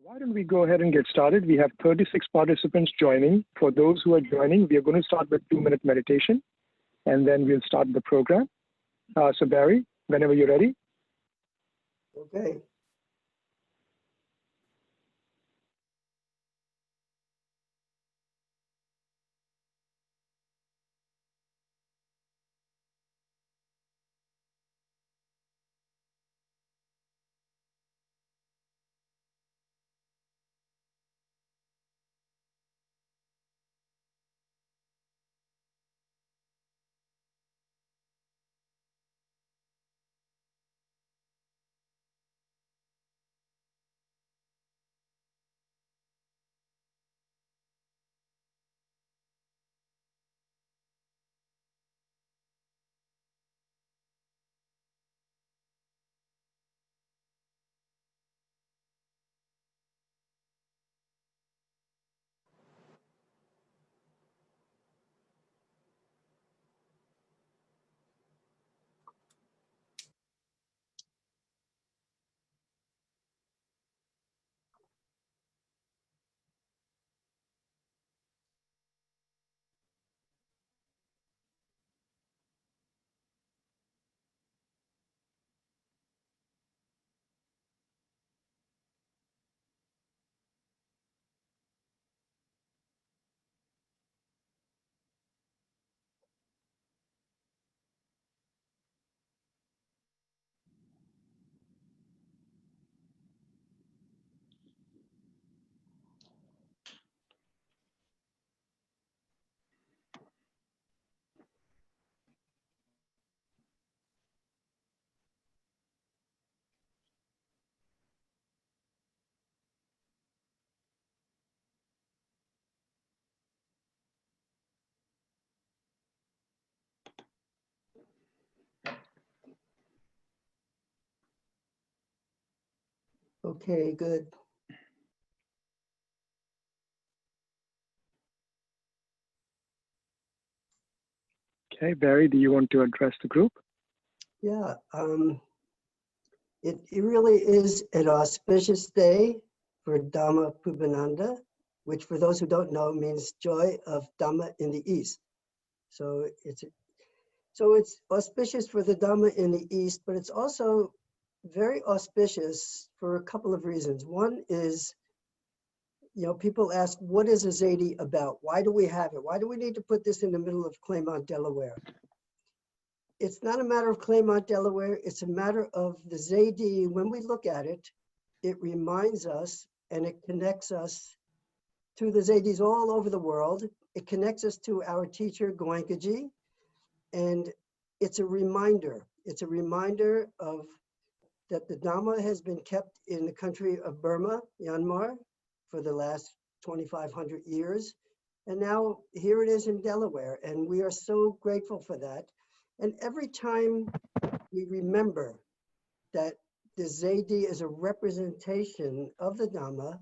Why don't we go ahead and get started? We have 36 participants joining. For those who are joining, we are going to start with 2-minute meditation, and then we'll start the program. So Barry, whenever you're ready. Okay. Okay, good. Okay, Barry, do you want to address the group? Yeah, it really is an auspicious day for Dhamma Pubbananda, which for those who don't know means joy of Dhamma in the East. So it's auspicious for the Dhamma in the East, but it's also very auspicious for a couple of reasons. One is, people ask, what is a Zedi about? Why do we have it? Why do we need to put this in the middle of Claymont, Delaware? It's not a matter of Claymont, Delaware. It's a matter of the Zedi. When we look at it, it reminds us and it connects us to the Zedis all over the world. It connects us to our teacher, Goenkaji, and it's a reminder. It's a reminder of that the Dhamma has been kept in the country of Burma, Myanmar, for the last 2,500 years. And now here it is in Delaware, and we are so grateful for that. And every time we remember that the Zedi is a representation of the Dhamma,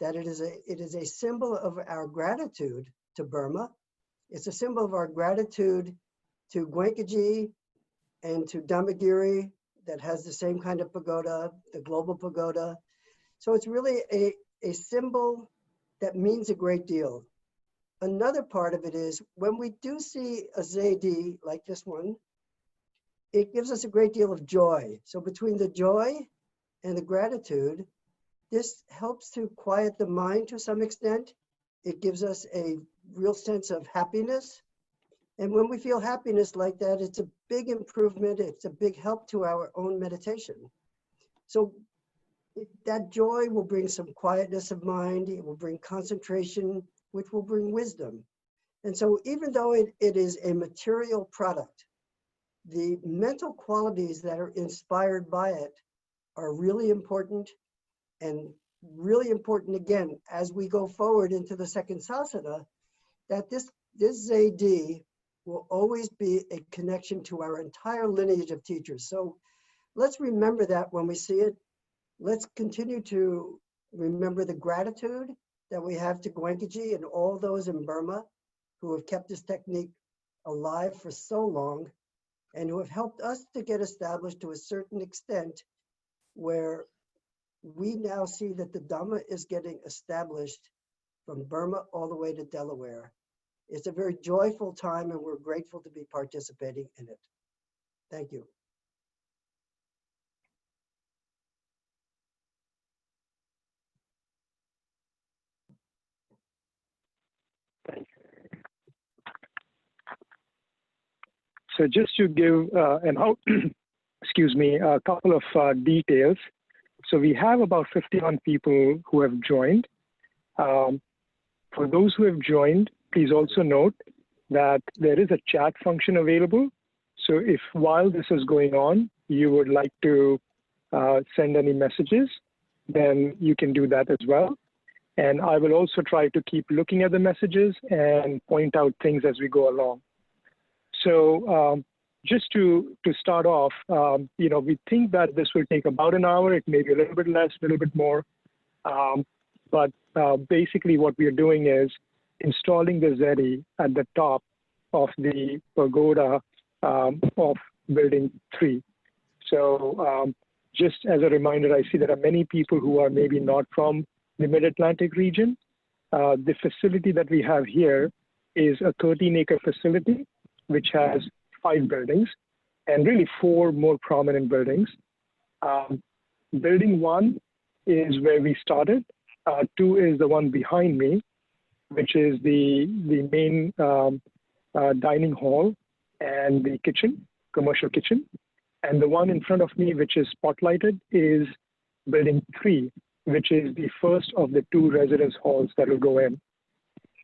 that it is a symbol of our gratitude to Burma. It's a symbol of our gratitude to Goenkaji and to Dhammagiri that has the same kind of pagoda, the global pagoda. So it's really a symbol that means a great deal. Another part of it is when we do see a Zedi like this one, it gives us a great deal of joy. So between the joy and the gratitude, this helps to quiet the mind to some extent. It gives us a real sense of happiness. And when we feel happiness like that, it's a big improvement. It's a big help to our own meditation. So that joy will bring some quietness of mind. It will bring concentration, which will bring wisdom. And so even though it is a material product, the mental qualities that are inspired by it are really important, and really important again as we go forward into the second sasana, that this Zedi will always be a connection to our entire lineage of teachers. So let's remember that when we see it. Let's continue to remember the gratitude that we have to Goenkaji and all those in Burma who have kept this technique alive for so long and who have helped us to get established to a certain extent where we now see that the Dhamma is getting established from Burma all the way to Delaware. It's a very joyful time, and we're grateful to be participating in it. Thank you. So just to give a couple of details. So we have about 51 people who have joined. For those who have joined, please also note that there is a chat function available. So if while this is going on, you would like to send any messages, then you can do that as well. And I will also try to keep looking at the messages and point out things as we go along. So just to start off, we think that this will take about an hour. It may be a little bit less, a little bit more. But basically what we are doing is installing the Zedi at the top of the pagoda of building 3. So just as a reminder, I see there are many people who are maybe not from the Mid-Atlantic region. The facility that we have here is a 13-acre facility, which has 5 buildings and really 4 more prominent buildings. Building 1 is where we started. 2 is the one behind me, which is the main dining hall and the kitchen, commercial kitchen. And the one in front of me, which is spotlighted, is building 3, which is the first of the 2 residence halls that will go in.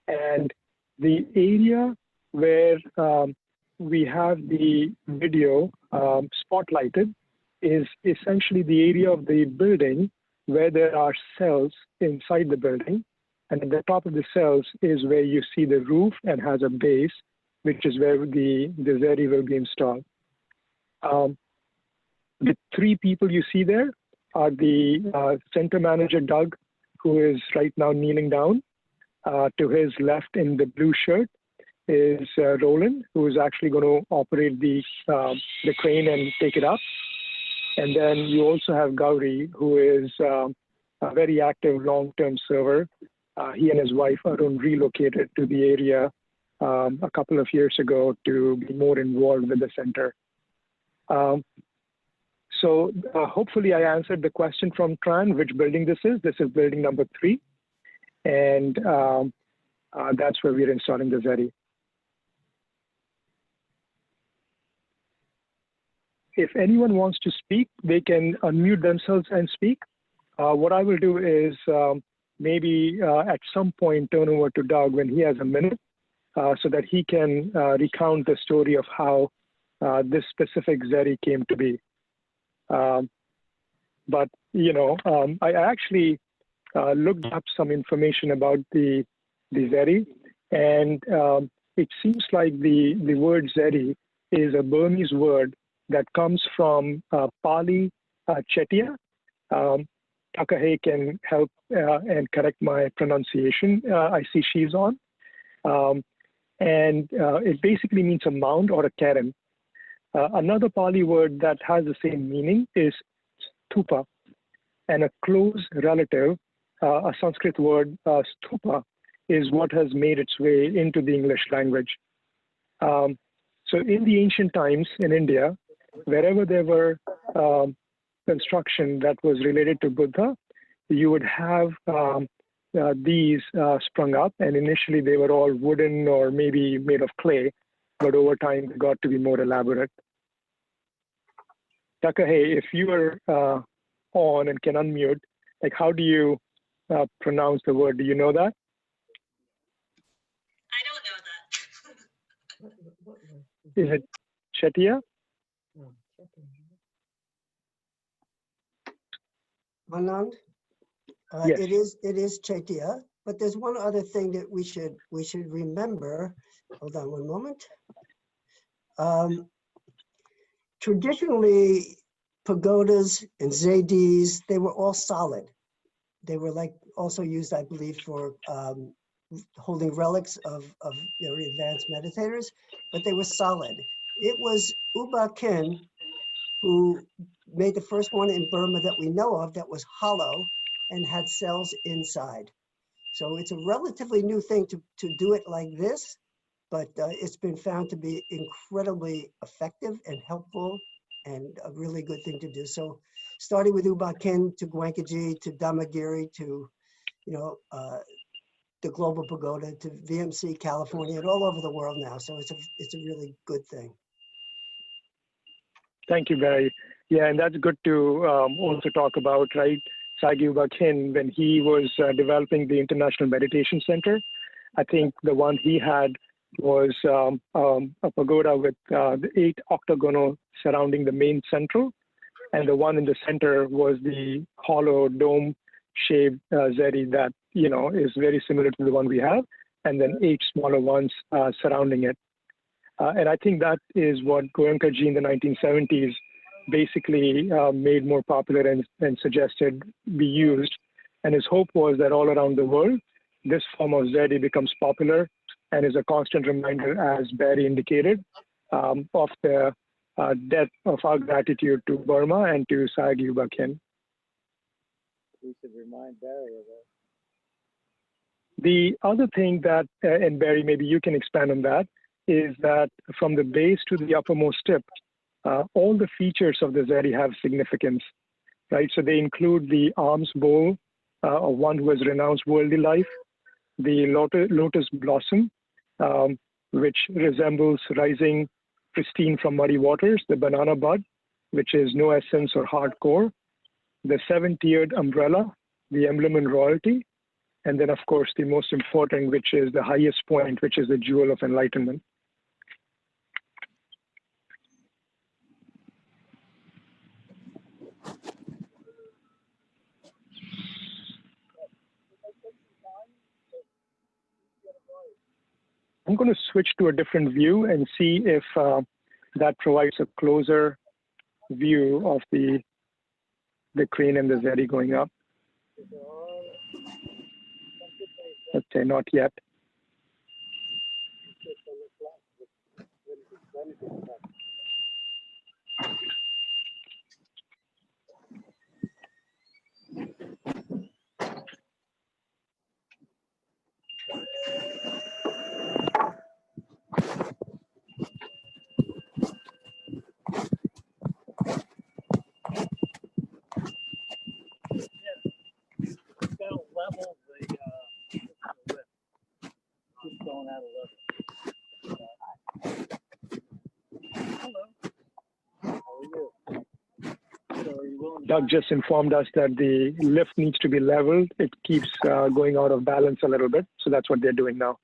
And the area where we have the video spotlighted is essentially the area of the building where there are cells inside the building. And at the top of the cells is where you see the roof and has a base, which is where the Zedi will be installed. The 3 people you see there are the center manager, Doug, who is right now kneeling down. To his left in the blue shirt is Roland, who is actually going to operate the crane and take it up. And then you also have Gauri, who is a very active long-term server. He and his wife Arun relocated to the area a couple of years ago to be more involved with the center. So hopefully I answered the question from Tran, which building this is. This is building number 3. And that's where we're installing the Zedi. If anyone wants to speak, they can unmute themselves and speak. What I will do is maybe at some point turn over to Doug when he has a minute so that he can recount the story of how this specific Zedi came to be. But, I actually looked up some information about the Zedi, and it seems like the word Zedi is a Burmese word that comes from Pali Chetia. Takahe can help and correct my pronunciation. I see she's on. And it basically means a mound or a cairn. Another Pali word that has the same meaning is stupa, and a close relative, a Sanskrit word, stupa, is what has made its way into the English language. So in the ancient times in India, wherever there were construction that was related to Buddha, you would have these sprung up, and initially they were all wooden or maybe made of clay, but over time they got to be more elaborate. Takahe, if you are on and can unmute, like how do you pronounce the word? Do you know that? I don't know that. Is it Chetia? Anand, Yes. it is Chetia, but there's one other thing that we should remember. Hold on one moment. Traditionally, pagodas and Zedis, they were all solid. They were also used, I believe, for holding relics of very advanced meditators, but they were solid. It was Uba Khin who made the first one in Burma that we know of that was hollow and had cells inside. So it's a relatively new thing to do it like this, but it's been found to be incredibly effective and helpful and a really good thing to do. So starting with U Ba Khin to Gwankaji to Damagiri to, the Global Pagoda to VMC California and all over the world now. So it's a really good thing. Thank you, Barry. Yeah, and that's good to also talk about, right? Sayagyi U Ba Khin, when he was developing the International Meditation Center, I think the one he had was a pagoda with the 8 octagonal surrounding the main central, and the one in the center was the hollow dome-shaped Zedi that is very similar to the one we have, and then 8 smaller ones surrounding it. And I think that is what Goenkaji in the 1970s basically made more popular and suggested be used. And his hope was that all around the world, this form of Zedi becomes popular and is a constant reminder, as Barry indicated, of the depth of our gratitude to Burma and to Sayagyi U Ba Khin. We should remind Barry of that. The other thing that, and Barry, maybe you can expand on that, is that from the base to the uppermost tip, all the features of the Zedi have significance, right? So they include the alms bowl of one who has renounced worldly life, the lotus blossom, which resembles rising pristine from muddy waters, the banana bud, which is no essence or hard core, the 7-tiered umbrella, the emblem in royalty, and then, of course, the most important, which is the highest point, which is the jewel of enlightenment. I'm going to switch to a different view and see if that provides a closer view of the crane and the Zedi going up. Let's say not yet. Level the lip. Keep going out of level. Hello. How are you? So are you willing? Doug just informed us that the lift needs to be leveled. It keeps going out of balance a little bit. So that's what they're doing now.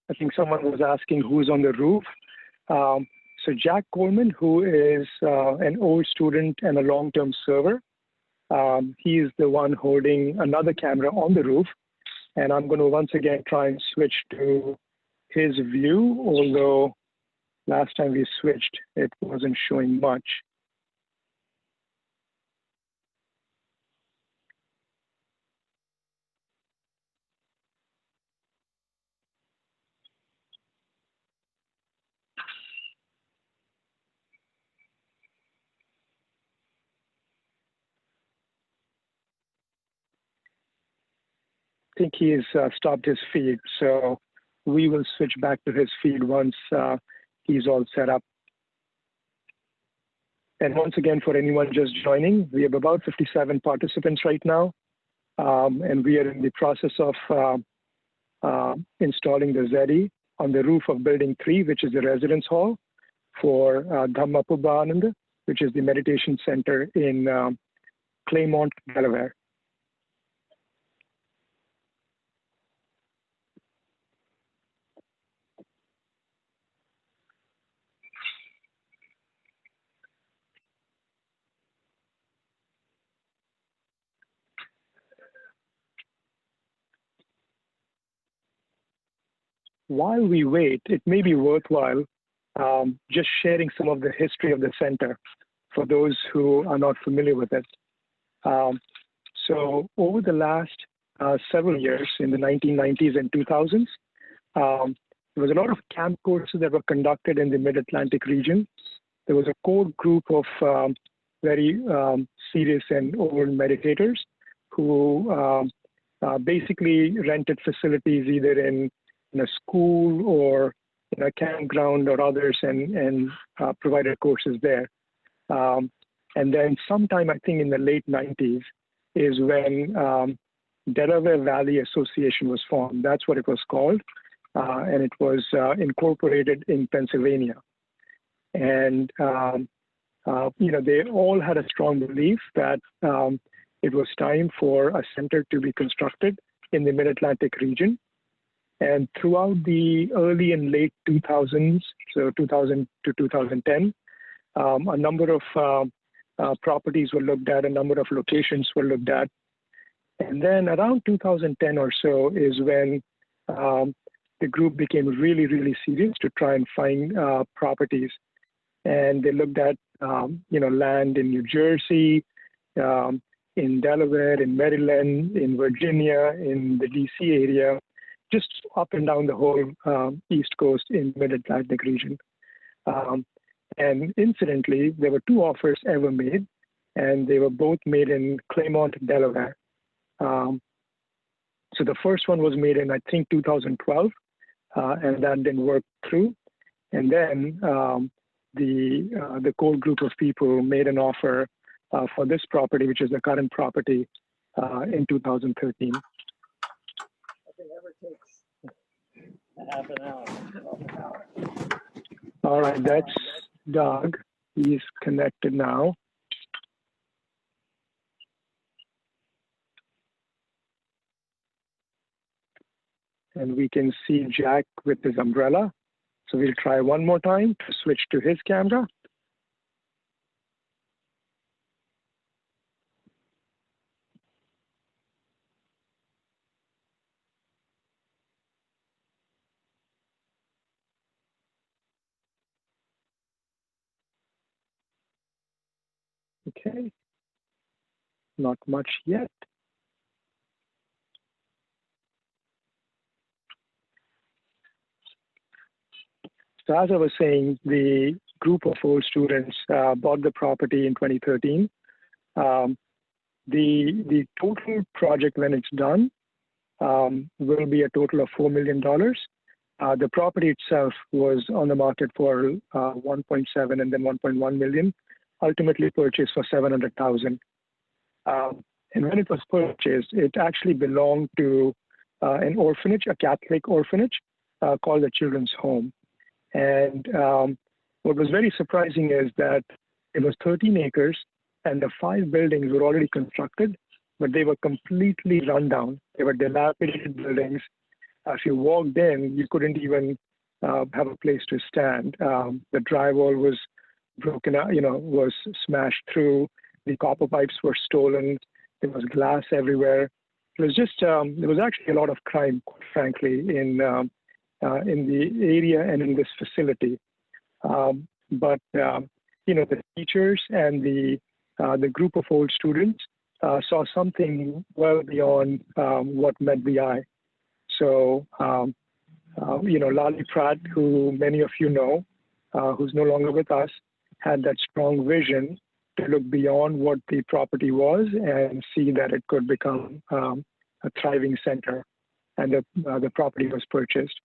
I think someone was asking who's on the roof. So Jack Coleman, who is an old student and a long-term server, he is the one holding another camera on the roof. And I'm going to once again try and switch to his view, although last time we switched, it wasn't showing much. I think he's stopped his feed, so we will switch back to his feed once he's all set up. And once again, for anyone just joining, we have about 57 participants right now, and we are in the process of installing the Zedi on the roof of Building 3, which is the residence hall for Dhamma Pubbananda, which is the meditation center in Claymont, Delaware. While we wait, it may be worthwhile just sharing some of the history of the center for those who are not familiar with it. So over the last several years, in the 1990s and 2000s, there was a lot of camp courses that were conducted in the Mid-Atlantic region. There was a core group of very serious and old meditators who basically rented facilities either in a school or in a campground or others and provided courses there. And then sometime, I think in the late 90s, is when Delaware Valley Association was formed. That's what it was called. And it was incorporated in Pennsylvania. And, they all had a strong belief that it was time for a center to be constructed in the Mid-Atlantic region. And throughout the early and late 2000s, so 2000 to 2010, a number of properties were looked at, a number of locations were looked at. And then around 2010 or so is when the group became really, really serious to try and find properties. And they looked at, land in New Jersey, in Delaware, in Maryland, in Virginia, in the DC area, just up and down the whole East Coast in Mid-Atlantic region. And incidentally, there were two offers ever made, and they were both made in Claymont, Delaware. So the first one was made in, I think, 2012, and that didn't work through. And then the core group of people made an offer for this property, which is the current property, in 2013. Nothing ever takes a half an hour. All right, that's Doug. He's connected now. And we can see Jack with his umbrella. So we'll try one more time to switch to his camera. Okay, not much yet. So as I was saying, the group of old students bought the property in 2013. The total project, when it's done, will be a total of $4 million. The property itself was on the market for 1.7 and then 1.1 million, ultimately purchased for 700,000. And when it was purchased, it actually belonged to an orphanage, a Catholic orphanage called the Children's Home. And what was very surprising is that it was 13 acres and the 5 buildings were already constructed, but they were completely run down. They were dilapidated buildings. If you walked in, you couldn't even have a place to stand. The drywall was broken out, was smashed through. The copper pipes were stolen. There was glass everywhere. It was just, there was actually a lot of crime, quite frankly, in the area and in this facility. But the teachers and the group of old students saw something well beyond what met the eye. So, Lali Pratt, who many of you know, who's no longer with us, had that strong vision to look beyond what the property was and see that it could become a thriving center. And the property was purchased.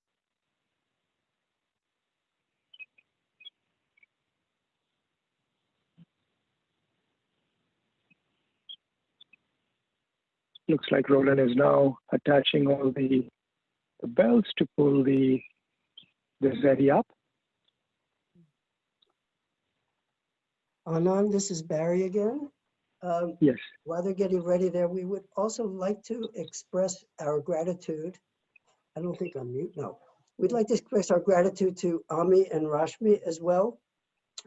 Looks like Roland is now attaching all the bells to pull the Zedi up. Anand, this is Barry again. Yes. While they're getting ready there, we would also like to express our gratitude. I don't think I'm mute, no. We'd like to express our gratitude to Ami and Rashmi as well,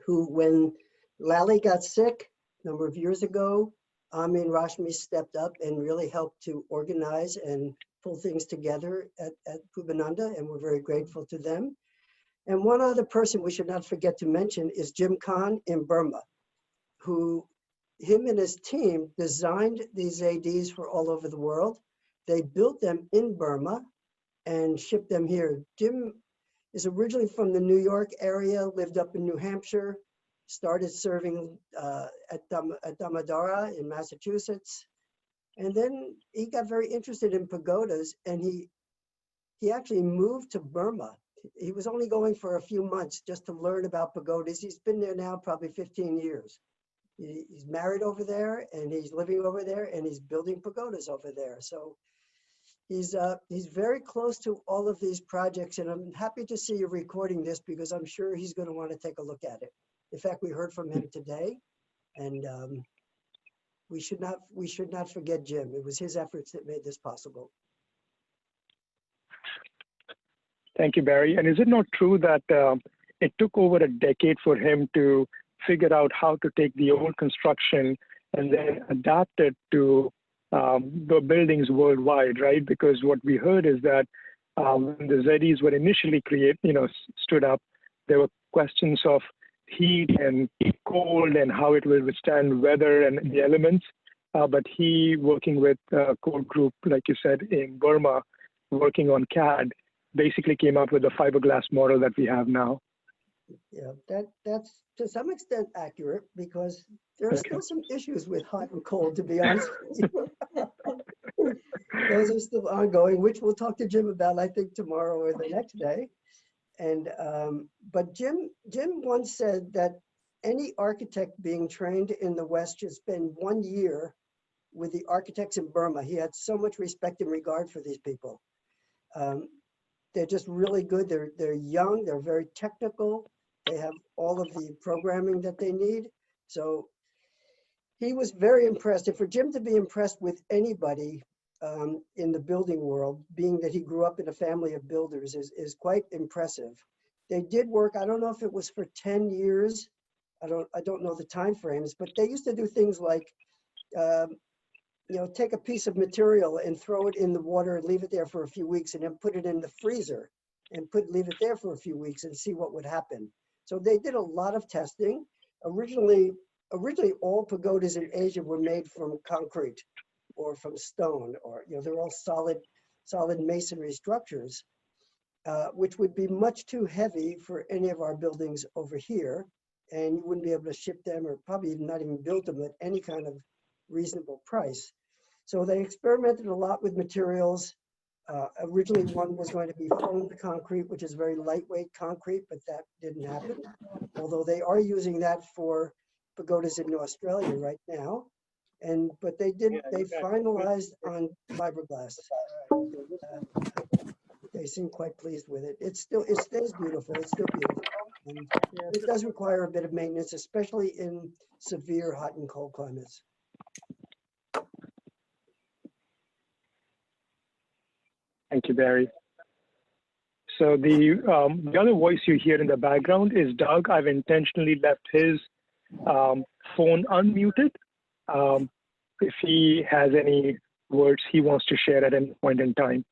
who, when Lally got sick a number of years ago, Ami and Rashmi stepped up and really helped to organize and pull things together at Pubbananda, and we're very grateful to them. And one other person we should not forget to mention is Jim Khan in Burma, who him and his team designed these ADs for all over the world. They built them in Burma and shipped them here. Jim is originally from the New York area, lived up in New Hampshire, started serving at Damodara in Massachusetts. And then he got very interested in pagodas, and he actually moved to Burma. He was only going for a few months just to learn about pagodas. He's been there now probably 15 years. He's married over there, and he's living over there, and he's building pagodas over there. So he's very close to all of these projects, and I'm happy to see you recording this because I'm sure he's going to want to take a look at it. In fact, we heard from him today, and we should not forget Jim. It was his efforts that made this possible. Thank you, Barry. And is it not true that it took over a decade for him to figure out how to take the old construction and then adapt it to the buildings worldwide, right? Because what we heard is that when the Zedis were initially stood up, there were questions of heat and cold and how it will withstand weather and the elements. But he, working with a core group, like you said, in Burma, working on CAD, basically came up with the fiberglass model that we have now. Yeah, that's to some extent accurate because there are still some issues with hot and cold, to be honest with you. Those are still ongoing, which we'll talk to Jim about, I think, tomorrow or the next day. And but Jim once said that any architect being trained in the West should spend 1 year with the architects in Burma. He had so much respect and regard for these people. They're just really good. They're young. They're very technical. They have all of the programming that they need. So he was very impressed. And for Jim to be impressed with anybody in the building world, being that he grew up in a family of builders, is quite impressive. They did work. I don't know if it was for 10 years. I don't know the time frames, but they used to do things like take a piece of material and throw it in the water and leave it there for a few weeks, and then put it in the freezer and leave it there for a few weeks and see what would happen. So they did a lot of testing. Originally all pagodas in Asia were made from concrete or from stone, or they're all solid masonry structures, which would be much too heavy for any of our buildings over here, and you wouldn't be able to ship them or probably not even build them at any kind of reasonable price. So they experimented a lot with materials. Originally, one was going to be foamed concrete, which is very lightweight concrete, but that didn't happen. Although they are using that for pagodas in Australia right now. But they finalized on fiberglass. They seem quite pleased with it. It stays beautiful. It's still beautiful. And it does require a bit of maintenance, especially in severe hot and cold climates. Thank you, Barry. So the other voice you hear in the background is Doug. I've intentionally left his phone unmuted. If he has any words he wants to share at any point in time.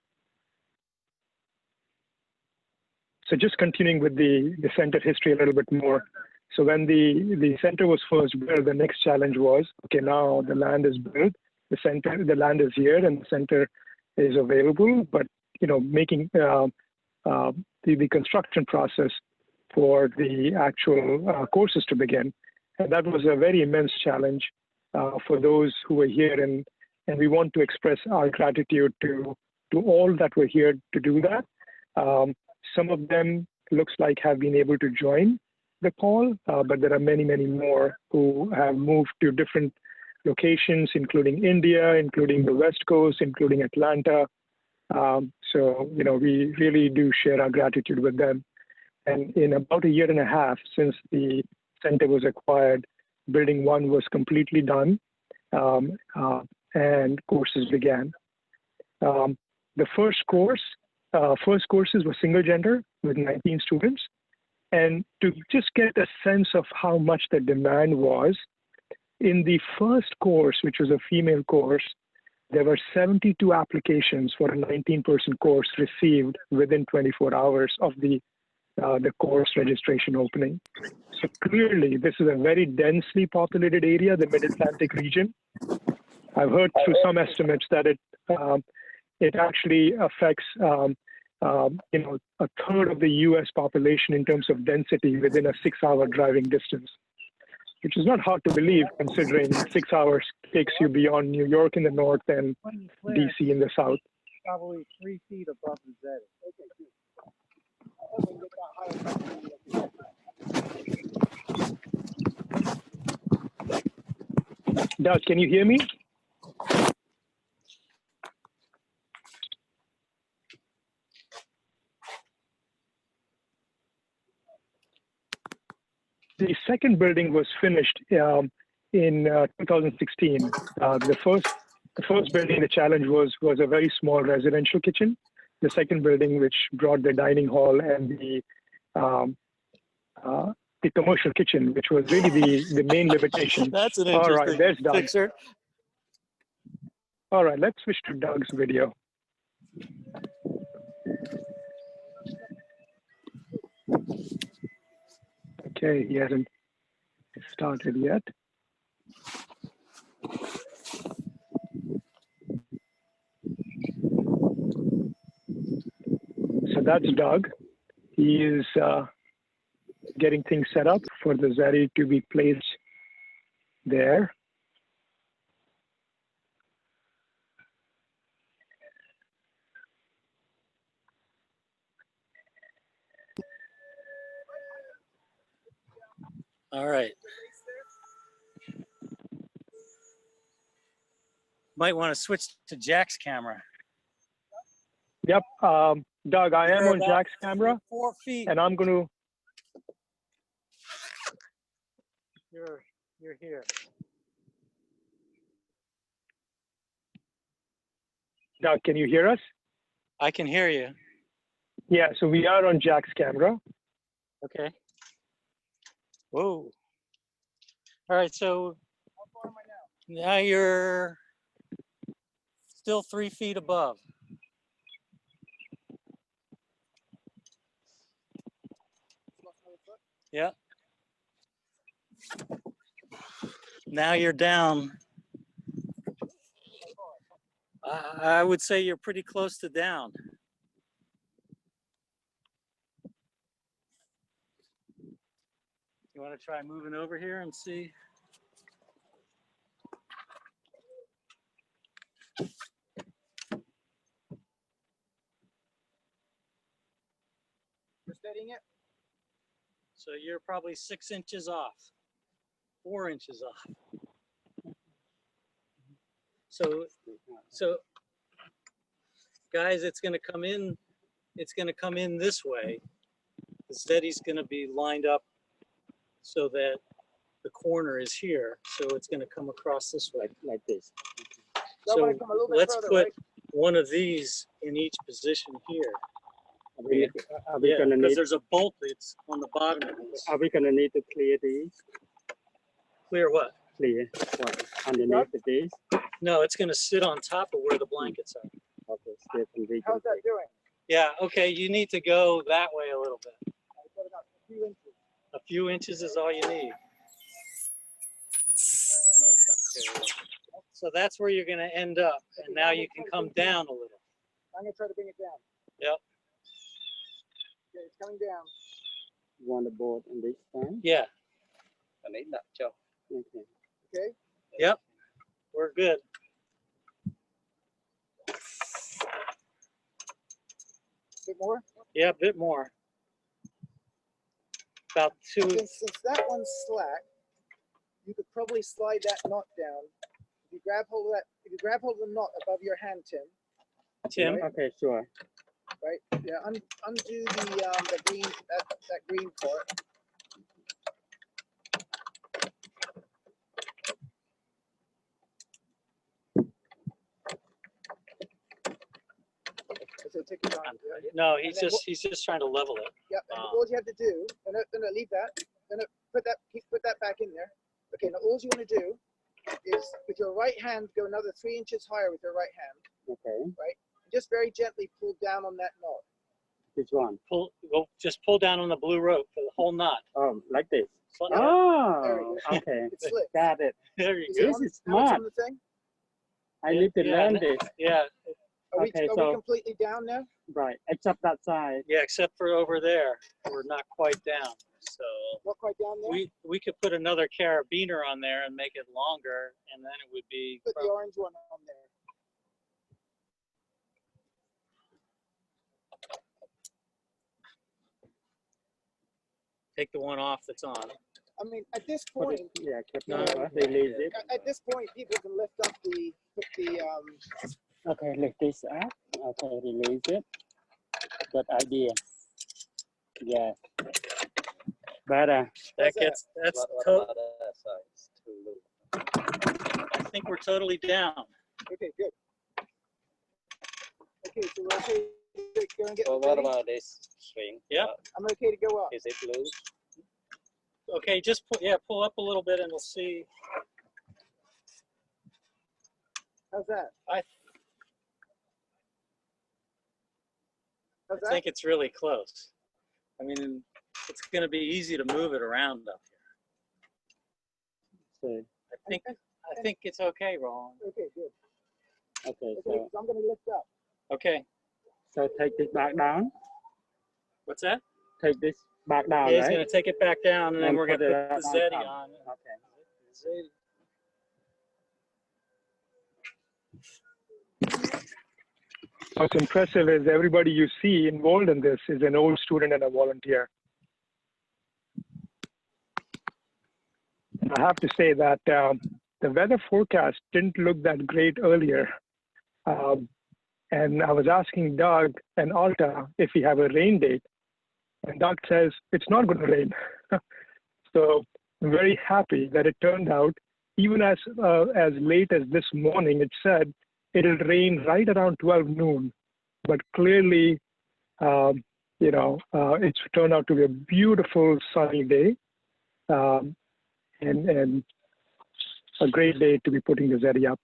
So just continuing with the center history a little bit more. So when the center was first built, the next challenge was, okay, now the land is built, the land is here and the center is available, but making the construction process for the actual courses to begin. And that was a very immense challenge for those who were here, and we want to express our gratitude to all that were here to do that. Some of them looks like have been able to join the call, but there are many, many more who have moved to different locations, including India, including the West Coast, including Atlanta. So, we really do share our gratitude with them. And in about a year and a half since the center was acquired, building one was completely done, and courses began. The first courses were single gender with 19 students. And to just get a sense of how much the demand was, in the first course, which was a female course, there were 72 applications for a 19-person course received within 24 hours of the course registration opening. So clearly, this is a very densely populated area, the Mid-Atlantic region. I've heard through some estimates that it actually affects a third of the U.S. population in terms of density within a 6-hour driving distance, which is not hard to believe considering 6 hours takes you beyond New York in the north and DC in the south. Probably 3 feet above the Zedi. Doug, can you hear me? The second building was finished in 2016. The first building, the challenge was a very small residential kitchen. The second building, which brought the dining hall and the commercial kitchen, which was really the main limitation. That's an interesting All right, there's Doug. picture. All right, let's switch to Doug's video. Okay, he hasn't started yet. So that's Doug. He is getting things set up for the Zedi to be placed there. All right. Might want to switch to Jack's camera. Yep, Doug, I am on Jack's camera, 4 feet. and I'm going to. You're here. Doug, can you hear us? I can hear you. Yeah, so we are on Jack's camera. Okay. Whoa. All right, so How far am I now? now you're still 3 feet above. Yeah. Now you're down. I would say you're pretty close to down. You want to try moving over here and see? You're steadying it? So you're probably 6 inches off, 4 inches off. So guys, it's going to come in this way. The Zedi's going to be lined up so that the corner is here. So it's going to come across this way, like this. So let's put one of these in each position here. Are we Yeah, gonna because need? there's a bolt that's on the bottom of this. Are we gonna need to clear these? Clear what? Clear what underneath these? No, it's gonna sit on top of where the blankets are. Okay, Stephen, we How's can that doing? Yeah, okay, you need to go that way a little bit. I've got about a few inches. A few inches is all you need. So that's where you're gonna end up, and now you can come down a little. I'm gonna try to bring it down. Yep. Okay, it's coming down. want the board on this side. Yeah, Okay. Okay. yep, we're good. bit more. Yeah, a bit more. About two. Since that one's slack, you could probably slide that knot down. If you grab hold of that, if you grab hold of the knot above your hand, Tim, Okay, sure. right? Yeah, undo the green that green part. So take it down. no, And then he's just trying to level it. Yeah, and all you have to do, then leave that, then put that back in there. Okay, now all you want to do is with your right hand go another 3 inches higher with your right hand. Okay. Just very gently pull down on that knot. This one. Just pull down on the blue rope for the whole knot. Oh, like this. There we Oh, go. okay. It's slick. Got it. There you You go. see This on- is how it's smart. on the thing? I need to learn this. Yeah, Are Okay, we so- completely down now? Right. Except that side. yeah, except for over there, we're not quite down. So Not quite down there? we could put another carabiner on there and make it longer, and then it would be. Put the orange one on there. Take the one off that's on. I mean, at this Put point, it, yeah, keep No. release it. at this point, people can lift up Okay, lift this up. Okay, release it. Good idea. Yeah. Better. That How's that? gets that's. I think we're totally down. Okay, good. Okay, so we're okay to go and get So the what thing? about this string? Yep. I'm okay to go up. Is it loose? Okay, just pull up a little bit, and we'll see. How's that? I How's that? think it's really close. I mean, it's going to be easy to move it around up here. So, I think it's okay, Roland. Okay, good. okay, Okay, so so I'm going to lift up. Okay, take this back down. what's that? Take this back down, Yeah, he's right? going to take it back down, and then And we're going put to it put the on Zedi top. on. Okay. Zedi. What's impressive is everybody you see involved in this is an old student and a volunteer. I have to say that the weather forecast didn't look that great earlier. And I was asking Doug and Alta if we have a rain date. And Doug says it's not going to rain. So I'm very happy that it turned out, even as late as this morning, it said it'll rain right around 12 noon. But clearly, it's turned out to be a beautiful sunny day. And a great day to be putting the Zedi up.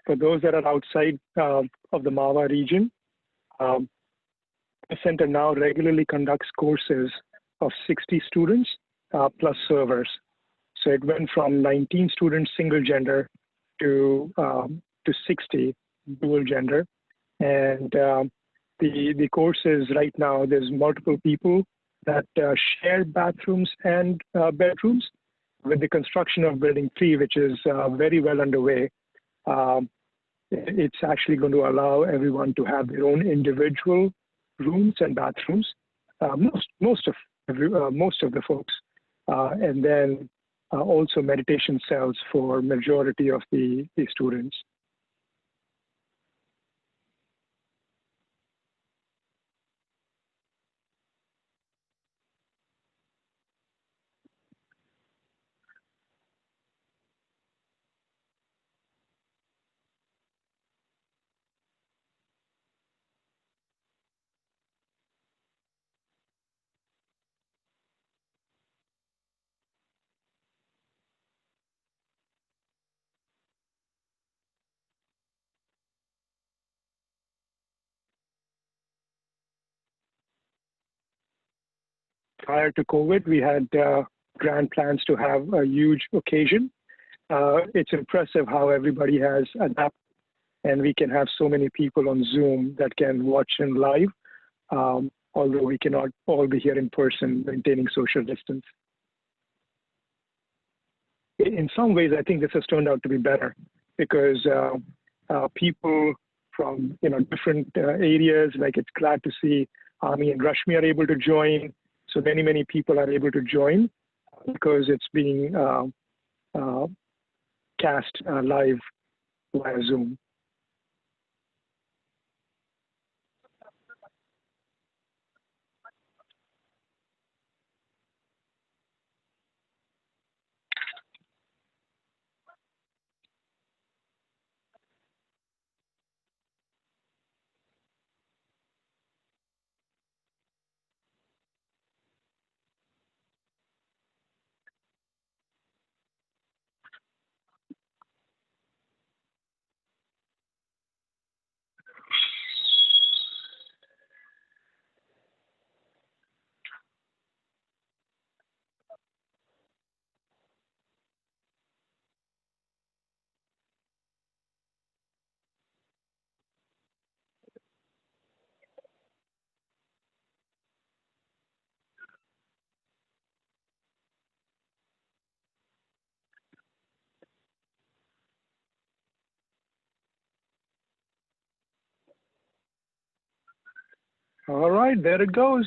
For those that are outside of the Mawa region, the center now regularly conducts courses of 60 students plus servers. So it went from 19 students single gender to 60 dual gender. And the courses right now, there's multiple people that share bathrooms and bedrooms. With the construction of building 3, which is very well underway, it's actually going to allow everyone to have their own individual rooms and bathrooms. Most of the folks, and then also meditation cells for majority of the students. Prior to COVID, we had grand plans to have a huge occasion. It's impressive how everybody has adapted, and we can have so many people on Zoom that can watch in live, although we cannot all be here in person, maintaining social distance. In some ways, I think this has turned out to be better because people from different areas, like it's glad to see Ami and Rashmi are able to join. So many people are able to join because it's being cast live via Zoom. All right, there it goes.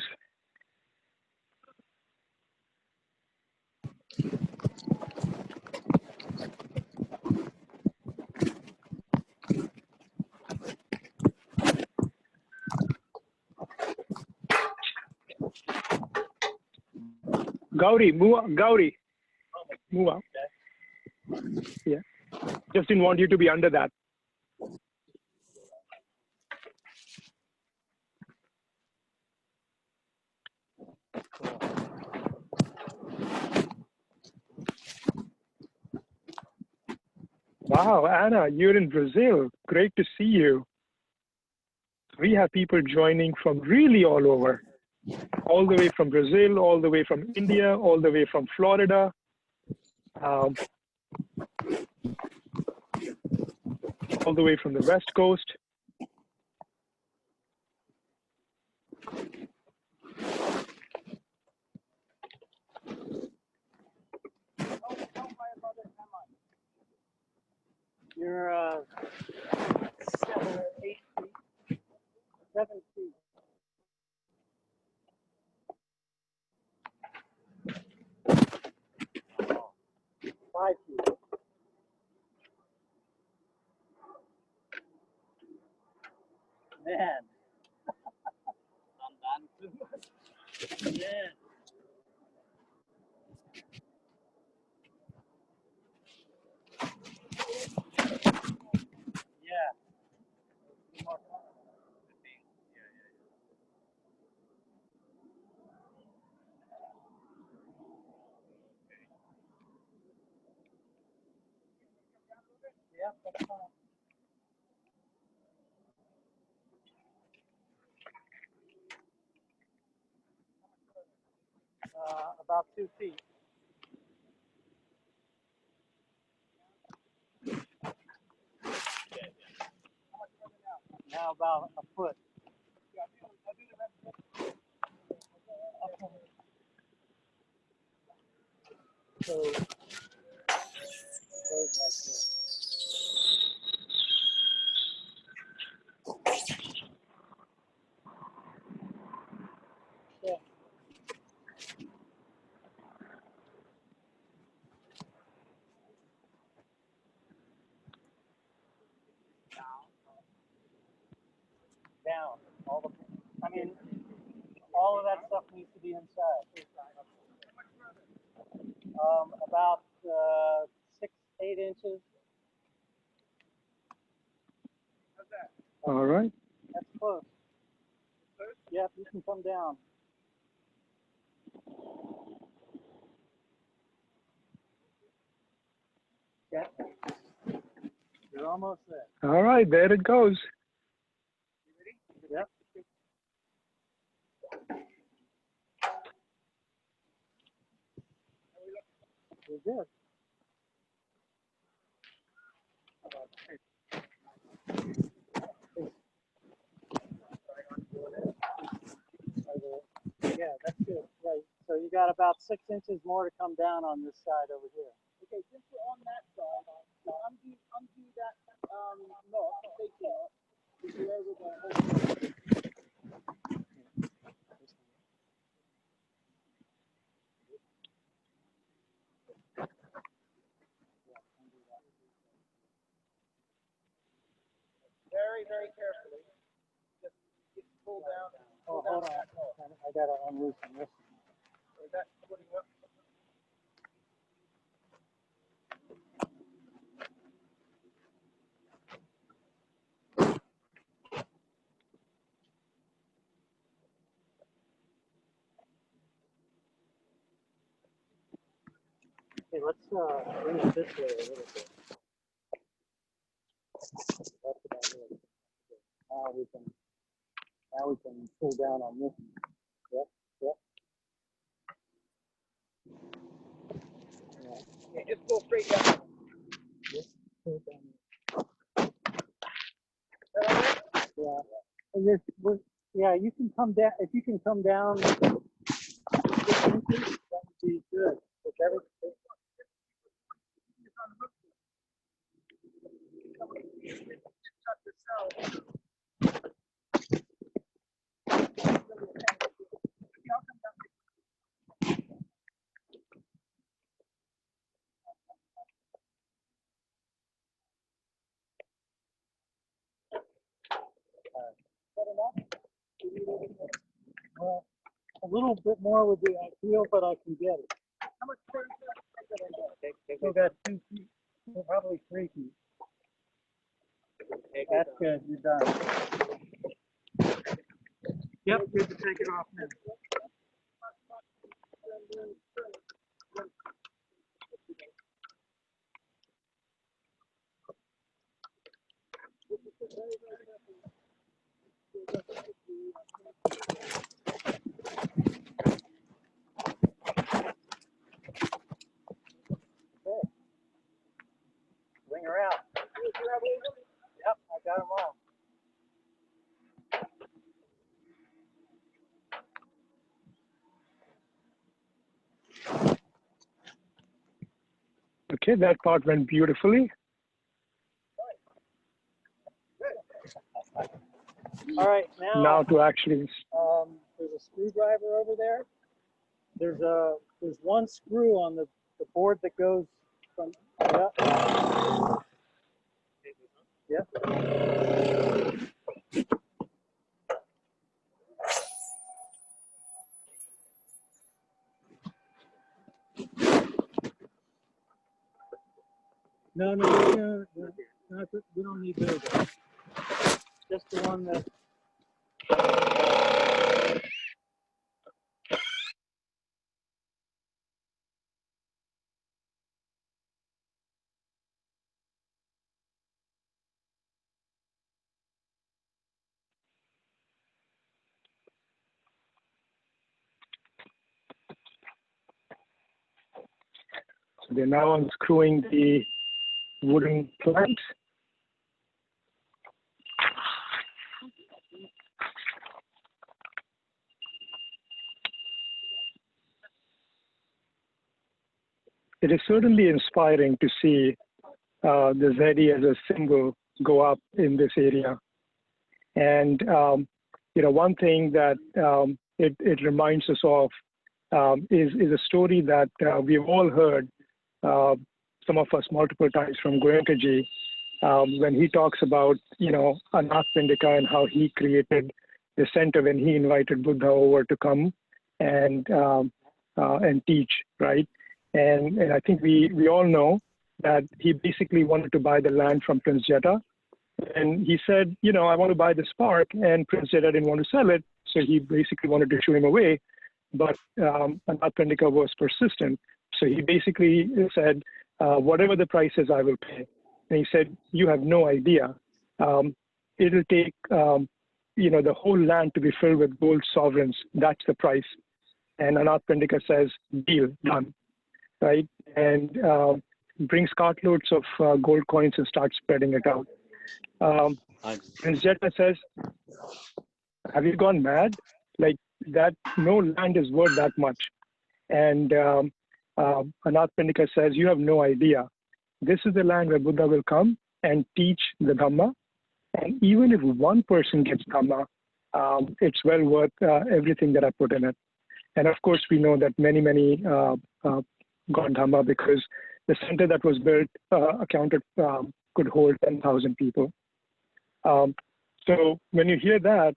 Gauri, move up. Gauri, move up. Yeah, just didn't want you to be under that. Wow, Anna, you're in Brazil. Great to see you. We have people joining from really all over, all the way from Brazil, all the way from India, all the way from Florida. All the way from the West Coast. You're 7 or 8 feet, 7 feet. Oh, 5 feet. Man. Man. Yeah. Yeah, that's fine. about 2 feet. Now about a foot. So, goes like this. Yeah. Down. I mean, all of that stuff needs to be inside. About 6, 8 inches. All right. That's close. Yep, you can come down. Yeah. You're almost there. All right, there it goes. Yep. You're good. Yeah, that's good. Right. So you got about 6 inches more to come down on this side over here. Okay, since we're on that side, so undo that knot, safety knot, if you're over there. Very, very carefully. Just pull down. Oh, hold on. I got to unloosen this. Is that putting up? Okay, let's bring it this way a little bit. That's about it. Now we can pull down on this. Yep, yep. Yeah, just go straight down. Just pull down. Yeah. And yeah, you can come down. If you can come down 6 inches, that would be good. If everything. Well, a little bit more would be ideal, but I can get it. How much further should I go? Still got 2 feet, well, probably 3 feet. That's good. You're done. Yep, good to take it off now. Okay. Bring her out. Yep, I got them all. Okay, that part went beautifully. All right, Now to actually, there's a screwdriver over there. There's one screw on the board that goes from. Yep. Yep. No, we don't need those. Just the one that. They're now unscrewing the wooden planks. It is certainly inspiring to see the Zedi as a symbol go up in this area. And, one thing that it reminds us of is a story that we've all heard, some of us multiple times from Goenkaji, when he talks about, Anath Pindika and how he created the center when he invited Buddha over to come and teach, right? And I think we all know that he basically wanted to buy the land from Prince Jeta. And he said, I want to buy this park, and Prince Jeta didn't want to sell it. So he basically wanted to shoo him away. But Anath Pindika was persistent. So he basically said, whatever the price is, I will pay. And he said, you have no idea. It'll take, the whole land to be filled with gold sovereigns. That's the price. And Anath Pindika says, deal, done, right? And brings cartloads of gold coins and starts spreading it out. Prince Jeta says, have you gone mad? Like that, no land is worth that much. And Anath Pindika says, you have no idea. This is the land where Buddha will come and teach the Dhamma. And even if one person gets Dhamma, it's well worth everything that I put in it. And of course, we know that many got Dhamma because the center that was built could hold 10,000 people. So when you hear that,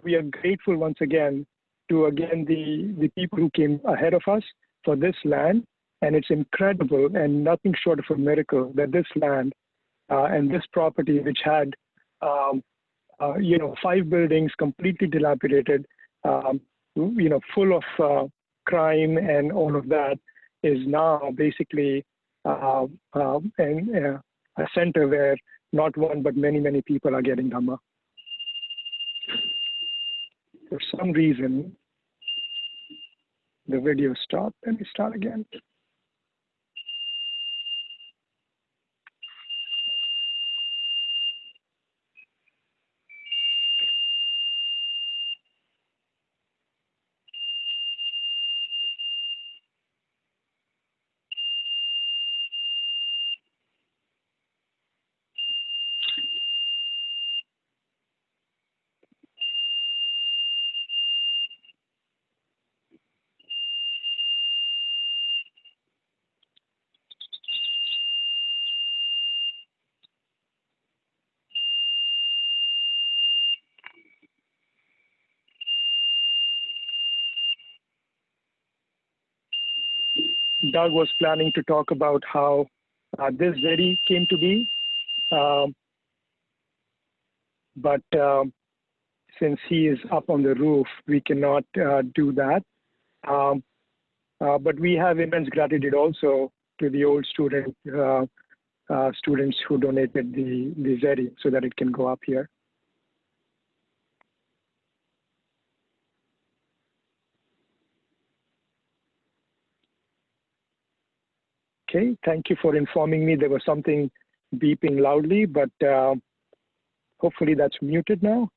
we are grateful once again to the people who came ahead of us for this land. And it's incredible and nothing short of a miracle that this land and this property, which had 5 buildings completely dilapidated, full of crime and all of that, is now basically a center where not one but many people are getting Dhamma. For some reason, the video stopped. Let me start again. Doug was planning to talk about how this Zedi came to be, but since he is up on the roof, we cannot do that. But we have immense gratitude also to the old students who donated the Zedi so that it can go up here. Okay, thank you for informing me. There was something beeping loudly, but hopefully that's muted now.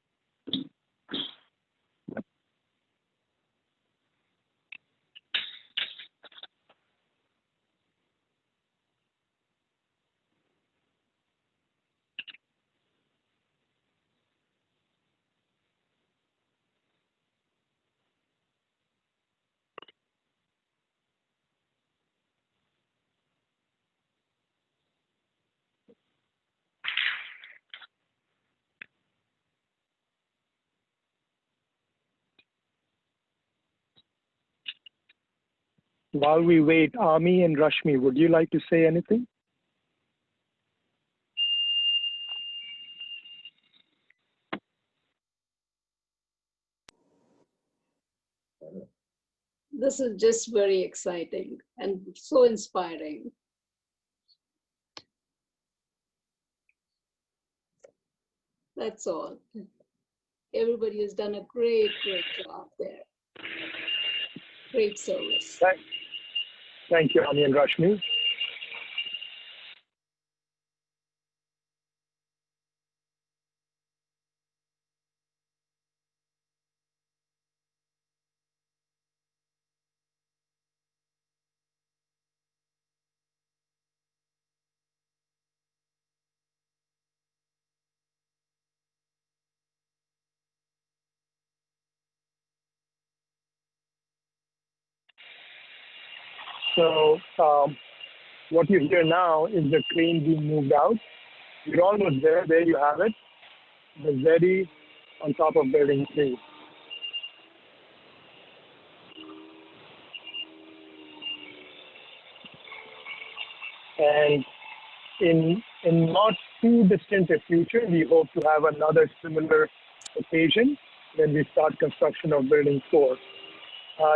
While we wait, Ami and Rashmi, would you like to say anything? This is just very exciting and so inspiring. That's all. Everybody has done a great job there. Great service. Thank you, Ami and Rashmi. So what you hear now is the crane being moved out. You're almost there. There you have it. The Zedi on top of building 3. And in not too distant a future, we hope to have another similar occasion when we start construction of building 4.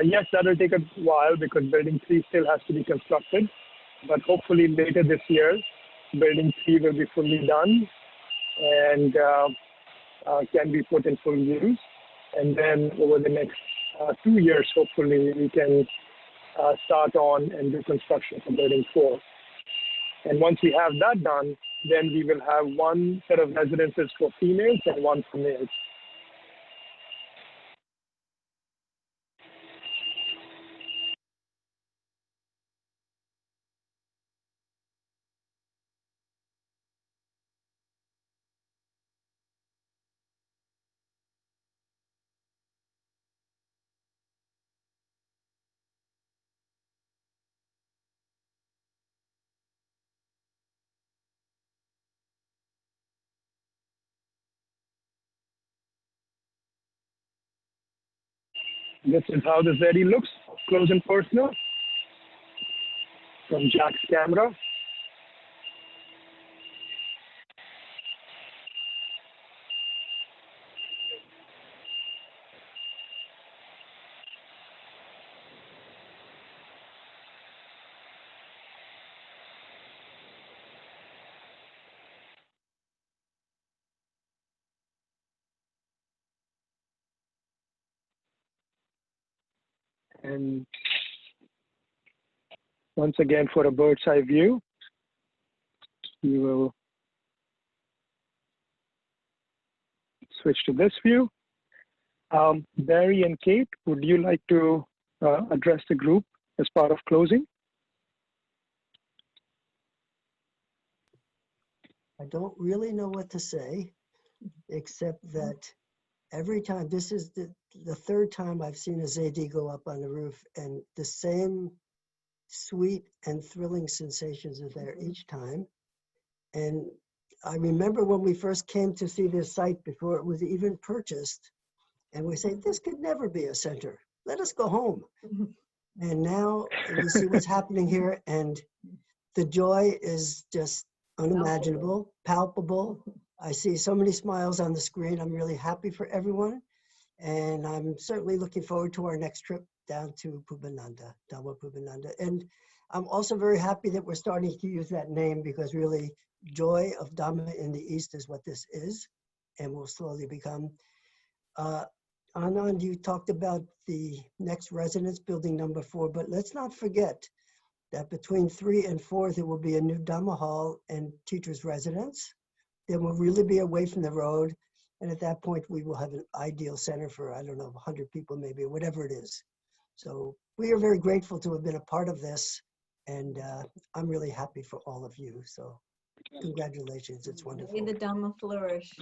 Yes, that will take a while because building 3 still has to be constructed, but hopefully later this year, building 3 will be fully done and can be put in full use. And then over the next 2 years, hopefully we can start on and do construction for building 4. And once we have that done, then we will have one set of residences for females and one for males. This is how the Zedi looks, close and personal, from Jack's camera. And once again, for a bird's eye view, we will switch to this view. Barry and Kate, would you like to address the group as part of closing? I don't really know what to say, except that every time, this is the third time I've seen a Zedi go up on the roof, and the same sweet and thrilling sensations are there each time. And I remember when we first came to see this site before it was even purchased, and we say, this could never be a center. Let us go home. And now we see what's happening here, and the joy is just unimaginable, palpable. I see so many smiles on the screen. I'm really happy for everyone. And I'm certainly looking forward to our next trip down to Pubbananda, Dhamma Pubbananda. And I'm also very happy that we're starting to use that name, because really joy of Dhamma in the East is what this is and will slowly become. Anand, you talked about the next residence, building number 4, but let's not forget that between 3 and 4, there will be a new Dhamma hall and teacher's residence. There will really be away from the road. And at that point, we will have an ideal center for, I don't know, 100 people maybe, or whatever it is. So we are very grateful to have been a part of this. And I'm really happy for all of you. So congratulations, it's wonderful. May the Dhamma flourish.